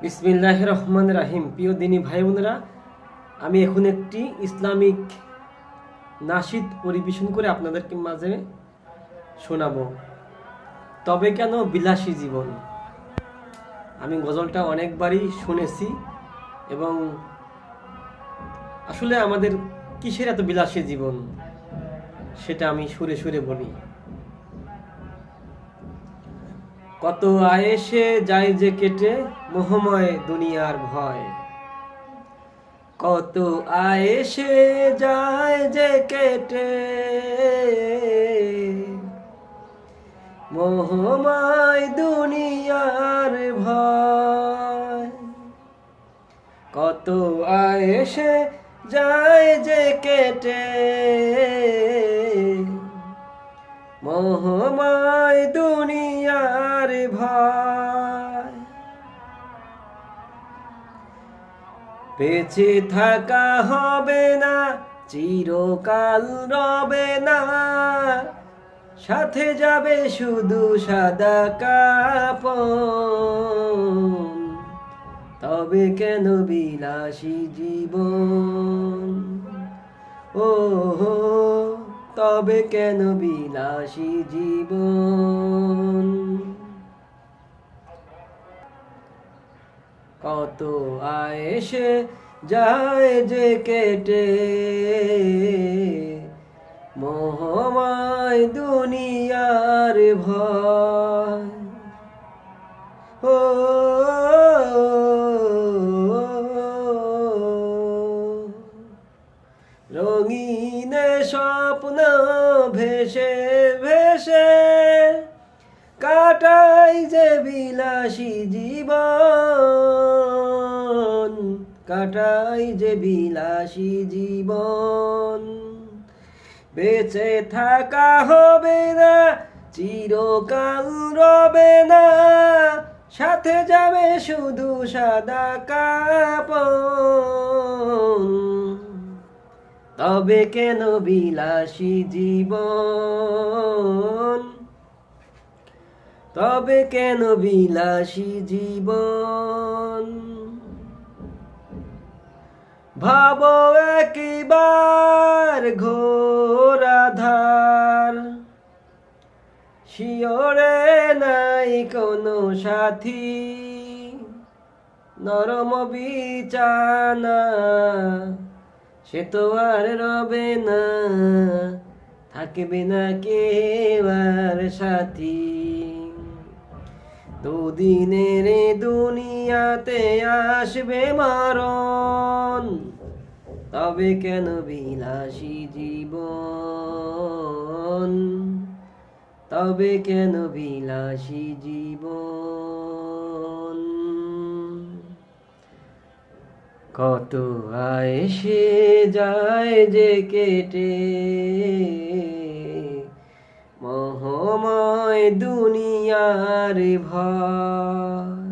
বিসমিল্লাহির রহমানির রহিম। প্রিয় দিনী ভাই বোনেরা, আমি এখন একটি ইসলামিক নাশিদ পরিবেশন করে আপনাদেরকে মাঝে শোনাবো। তবে কেন বিলাসী জীবন। আমি গজলটা অনেকবারই শুনেছি এবং আসলে আমাদের কিসের এত বিলাসী জীবন সেটা আমি সুরে সুরে বলি। কত আয়েসে যায় যে কেটে মোহময় দুনিয়ার ভয়। কত আয়েসে যায় যে কেটে মোহময় দুনিয়ার ভয়। কত আয়েসে যায় যে কেটে মোহময় দুনিয়ার ভয়। বেঁচে থাকা হবে না, চিরকাল রবে না, সাথে যাবে শুধু সাদা কাপন। তবে কেন বিলাসী জীবন, ও তবে কেন বিলাসী জীবন। কত আয়েসে যায় যে কেটে মোহময় দুনিয়ার ভয়। ও রঙিন স্বপ্ন ভেসে ভেসে কাটাই যে বিলাসী জীবন, কাটাই যে বিলাসী জীবন। বেঁচে থাকা হবে না, চিরকাল রবে না, সাথে যাবে শুধু সাদা কাপন। তবে কেন বিলাসী জীবন, তবে কেন বিলাসী জীবন। ভাবো একবার ঘোর আধার, শিওরে নাই কোনো সাথী, নরম বিছানা সে তো আর রবে না, থাকবে না কেউ আর সাথী। দুদিনের দুনিয়াতে আসবে মরণ, তবে কেন বিলাসী জীবন, তবে কেন বিলাসী জীবন। কত আয়েসে যায় যে কেটে মোহময় দুনিয়ার ভয়।